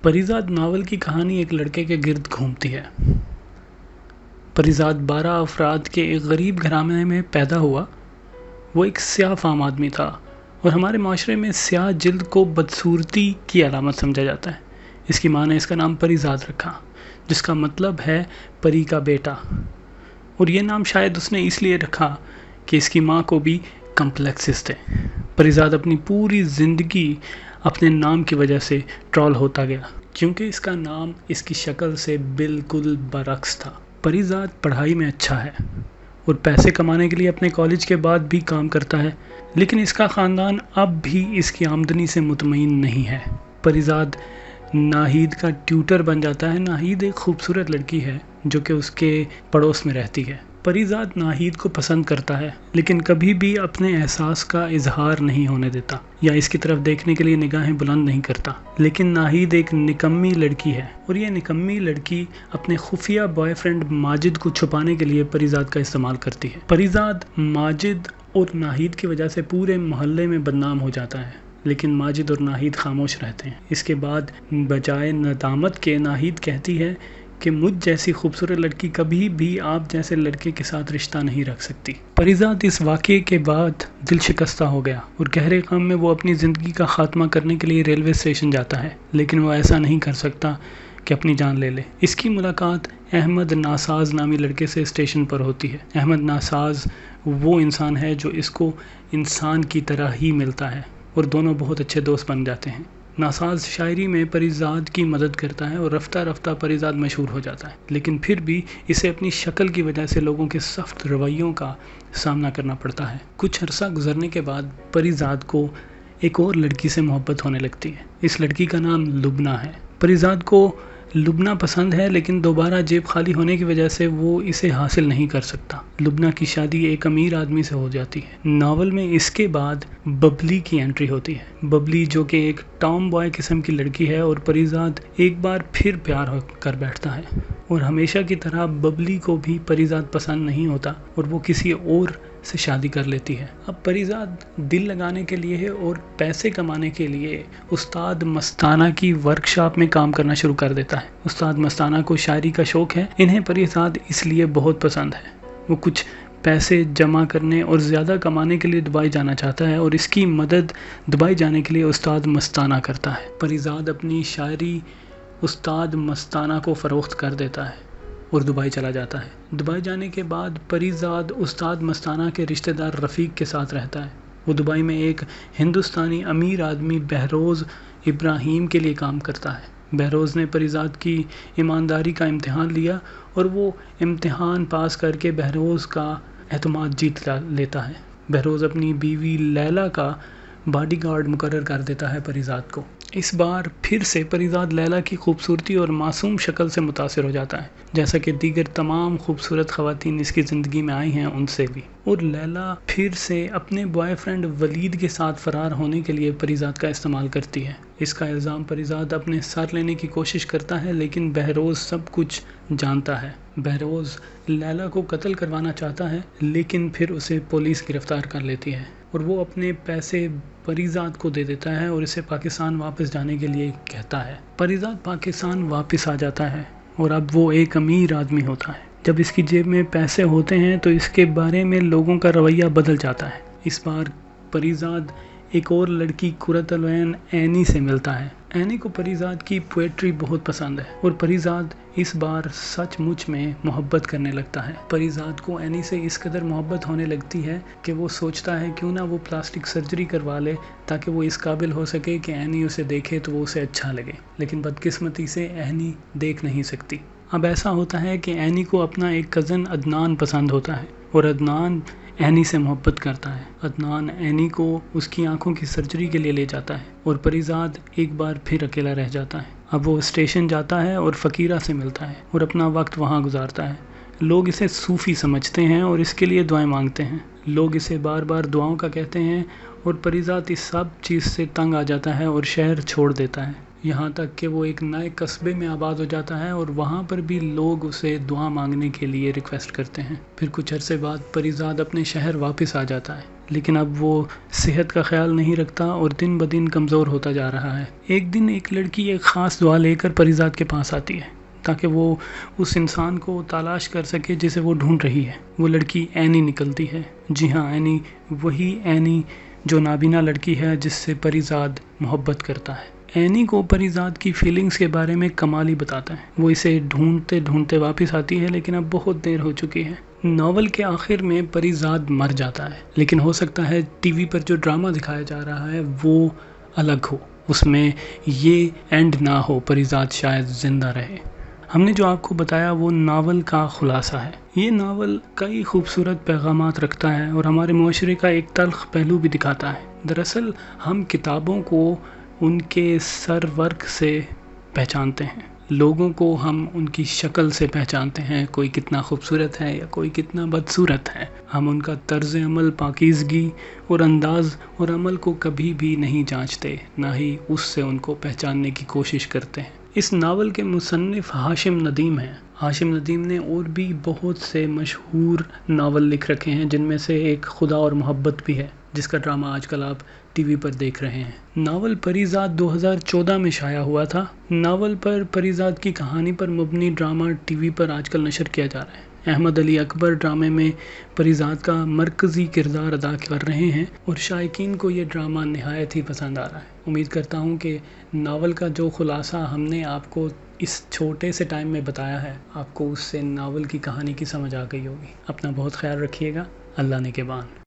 Parizaad novel की कहानी एक लड़के के गिर्द घूमती है। परीज़ाद 12 अफराद के एक गरीब घराने में पैदा हुआ। वो एक स्याह फाम आदमी था और हमारे माशरे में स्याह जिल्द को बदसूरती की अलामत समझा जाता है। इसकी माँ ने इसका नाम परीज़ाद रखा, जिसका मतलब है परी का बेटा, और ये नाम शायद उसने इसलिए रखा कि इसकी माँ को भी कम्प्लेक्सेस थे। परीज़ाद अपनी पूरी ज़िंदगी अपने नाम की वजह से ट्रोल होता गया, क्योंकि इसका नाम इसकी शक्ल से बिल्कुल बरक्स था। परीज़ाद पढ़ाई में अच्छा है और पैसे कमाने के लिए अपने कॉलेज के बाद भी काम करता है, लेकिन इसका ख़ानदान अब भी इसकी आमदनी से मुतमईन नहीं है। परीज़ाद नाहिद का ट्यूटर बन जाता है। नाहिद एक खूबसूरत लड़की है जो कि उसके पड़ोस में रहती है। परीज़ाद नाहिद को पसंद करता है, लेकिन कभी भी अपने एहसास का इजहार नहीं होने देता या इसकी तरफ देखने के लिए निगाहें बुलंद नहीं करता। लेकिन नाहिद एक निकम्मी लड़की है और ये निकम्मी लड़की अपने खुफिया बॉयफ्रेंड माजिद को छुपाने के लिए परीज़ाद का इस्तेमाल करती है। परीज़ाद माजिद और नाहिद की वजह से पूरे मोहल्ले में बदनाम हो जाता है, लेकिन माजिद और नाहिद खामोश रहते हैं। इसके बाद बजाय नदामत के नाहिद कहती है कि मुझ जैसी खूबसूरत लड़की कभी भी आप जैसे लड़के के साथ रिश्ता नहीं रख सकती। परीज़ाद इस वाक़े के बाद दिल शिकस्ता हो गया और गहरे गम में वो अपनी ज़िंदगी का ख़ात्मा करने के लिए रेलवे स्टेशन जाता है, लेकिन वो ऐसा नहीं कर सकता कि अपनी जान ले ले। इसकी मुलाकात अहमद नासाज नामी लड़के से स्टेशन पर होती है। अहमद नासाज वो इंसान है जो इसको इंसान की तरह ही मिलता है और दोनों बहुत अच्छे दोस्त बन जाते हैं। नासाज शायरी में परीज़ाद की मदद करता है और रफ्ता रफ्ता परीज़ाद मशहूर हो जाता है, लेकिन फिर भी इसे अपनी शक्ल की वजह से लोगों के सख्त रवैयों का सामना करना पड़ता है। कुछ अरसा गुजरने के बाद परीज़ाद को एक और लड़की से मोहब्बत होने लगती है। इस लड़की का नाम लुबना है। परीज़ाद को लुबना पसंद है, लेकिन दोबारा जेब खाली होने की वजह से वो इसे हासिल नहीं कर सकता। लुबना की शादी एक अमीर आदमी से हो जाती है। नावल में इसके बाद बबली की एंट्री होती है। बबली जो कि एक टॉम बॉय किस्म की लड़की है और परीज़ाद एक बार फिर प्यार कर बैठता है, और हमेशा की तरह बबली को भी परीज़ाद पसंद नहीं होता और वो किसी और से शादी कर लेती है। अब परीज़ाद दिल लगाने के लिए और पैसे कमाने के लिए उस्ताद मस्ताना की वर्कशॉप में काम करना शुरू कर देता है। उस्ताद मस्ताना को शायरी का शौक़ है। इन्हें परीज़ाद इसलिए बहुत पसंद है। वो कुछ पैसे जमा करने और ज़्यादा कमाने के लिए दुबई जाना चाहता है और इसकी मदद दुबई जाने के लिए उस्ताद मस्ताना करता है। परीज़ाद अपनी शायरी उस्ताद मस्ताना को फ़रोख्त कर देता है और दुबई चला जाता है। दुबई जाने के बाद परीज़ाद उस्ताद मस्ताना के रिश्तेदार रफ़ीक के साथ रहता है। वो दुबई में एक हिंदुस्तानी अमीर आदमी बहरोज़ इब्राहिम के लिए काम करता है। बहरोज़ ने परीज़ाद की ईमानदारी का इम्तिहान लिया और वो इम्तिहान पास करके बहरोज़ का एतमाद जीत लेता है। बहरोज़ अपनी बीवी लैला का बॉडीगार्ड मुकर्रर कर देता है परीज़ाद को। इस बार फिर से परीज़ाद लैला की खूबसूरती और मासूम शक्ल से मुतासिर हो जाता है, जैसा कि दीगर तमाम खूबसूरत ख़वातीन इसकी ज़िंदगी में आई हैं उनसे भी। और लैला फिर से अपने बॉयफ्रेंड वलीद के साथ फ़रार होने के लिए परीज़ाद का इस्तेमाल करती है। इसका इल्ज़ाम परीज़ाद अपने सर लेने की कोशिश करता है, लेकिन बहरोज़ सब कुछ जानता है। बहरोज़ लैला को कत्ल करवाना चाहता है, लेकिन फिर उसे पुलिस गिरफ़्तार कर लेती है और वो अपने पैसे परीज़ाद को दे देता है और इसे पाकिस्तान वापस जाने के लिए कहता है। परीज़ाद पाकिस्तान वापस आ जाता है और अब वो एक अमीर आदमी होता है। जब इसकी जेब में पैसे होते हैं तो इसके बारे में लोगों का रवैया बदल जाता है। इस बार परीज़ाद एक और लड़की कुरतुल ऐन ऐनी से मिलता है। ऐनी को परीज़ाद की पोएट्री बहुत पसंद है और परीज़ाद इस बार सचमुच में मोहब्बत करने लगता है। परीज़ाद को ऐनी से इस कदर मोहब्बत होने लगती है कि वो सोचता है क्यों ना वो प्लास्टिक सर्जरी करवा ले, ताकि वो इस काबिल हो सके कि ऐनी उसे देखे तो वो उसे अच्छा लगे। लेकिन बदकिस्मती से ऐनी देख नहीं सकती। अब ऐसा होता है कि ऐनी को अपना एक कज़न अदनान पसंद होता है और अदनान ऐनी से मोहब्बत करता है। अदनान ऐनी को उसकी आंखों की सर्जरी के लिए ले जाता है और परीज़ाद एक बार फिर अकेला रह जाता है। अब वो स्टेशन जाता है और फ़कीरा से मिलता है और अपना वक्त वहाँ गुजारता है। लोग इसे सूफ़ी समझते हैं और इसके लिए दुआएं मांगते हैं। लोग इसे बार बार दुआओं का कहते हैं और परीज़ाद इस सब चीज़ से तंग आ जाता है और शहर छोड़ देता है। یہاں تک کہ وہ ایک نئے قصبے میں آباد ہو جاتا ہے اور وہاں پر بھی لوگ اسے دعا مانگنے کے لیے ریکویسٹ کرتے ہیں۔ پھر کچھ عرصے بعد پریزاد اپنے شہر واپس آ جاتا ہے، لیکن اب وہ صحت کا خیال نہیں رکھتا اور دن بدن کمزور ہوتا جا رہا ہے۔ ایک دن ایک لڑکی ایک خاص دعا لے کر پریزاد کے پاس آتی ہے تاکہ وہ اس انسان کو تلاش کر سکے جسے وہ ڈھونڈ رہی ہے۔ وہ لڑکی اینی نکلتی ہے۔ جی ہاں، اینی، وہی اینی جو نابینا لڑکی ہے جس سے پریزاد محبت کرتا ہے۔ اینی کو پریزاد کی فیلنگز کے بارے میں کمال ہی بتاتا ہے۔ وہ اسے ڈھونڈتے ڈھونڈتے واپس آتی ہے، لیکن اب بہت دیر ہو چکی ہے۔ ناول کے آخر میں پریزاد مر جاتا ہے، لیکن ہو سکتا ہے ٹی وی پر جو ڈرامہ دکھایا جا رہا ہے وہ الگ ہو، اس میں یہ اینڈ نہ ہو، پریزاد شاید زندہ رہے۔ ہم نے جو آپ کو بتایا وہ ناول کا خلاصہ ہے۔ یہ ناول کئی خوبصورت پیغامات رکھتا ہے اور ہمارے معاشرے کا ایک تلخ پہلو بھی دکھاتا ہے۔ دراصل ہم کتابوں کو ان کے سر ورق سے پہچانتے ہیں، لوگوں کو ہم ان کی شکل سے پہچانتے ہیں، کوئی کتنا خوبصورت ہے یا کوئی کتنا بدصورت ہے۔ ہم ان کا طرز عمل، پاکیزگی اور انداز اور عمل کو کبھی بھی نہیں جانچتے، نہ ہی اس سے ان کو پہچاننے کی کوشش کرتے ہیں۔ اس ناول کے مصنف ہاشم ندیم ہیں۔ ہاشم ندیم نے اور بھی بہت سے مشہور ناول لکھ رکھے ہیں، جن میں سے ایک خدا اور محبت بھی ہے، جس کا ڈرامہ آج کل آپ ٹی وی پر دیکھ رہے ہیں۔ ناول پریزاد 2014 میں شائع ہوا تھا۔ ناول پر پریزاد کی کہانی پر مبنی ڈرامہ ٹی وی پر آج کل نشر کیا جا رہا ہے۔ احمد علی اکبر ڈرامے میں پریزاد کا مرکزی کردار ادا کر رہے ہیں اور شائقین کو یہ ڈرامہ نہایت ہی پسند آ رہا ہے۔ امید کرتا ہوں کہ ناول کا جو خلاصہ ہم نے آپ کو اس چھوٹے سے ٹائم میں بتایا ہے، آپ کو اس سے ناول کی کہانی کی سمجھ آ گئی ہوگی۔ اپنا بہت خیال رکھیے گا۔ اللہ نگہبان۔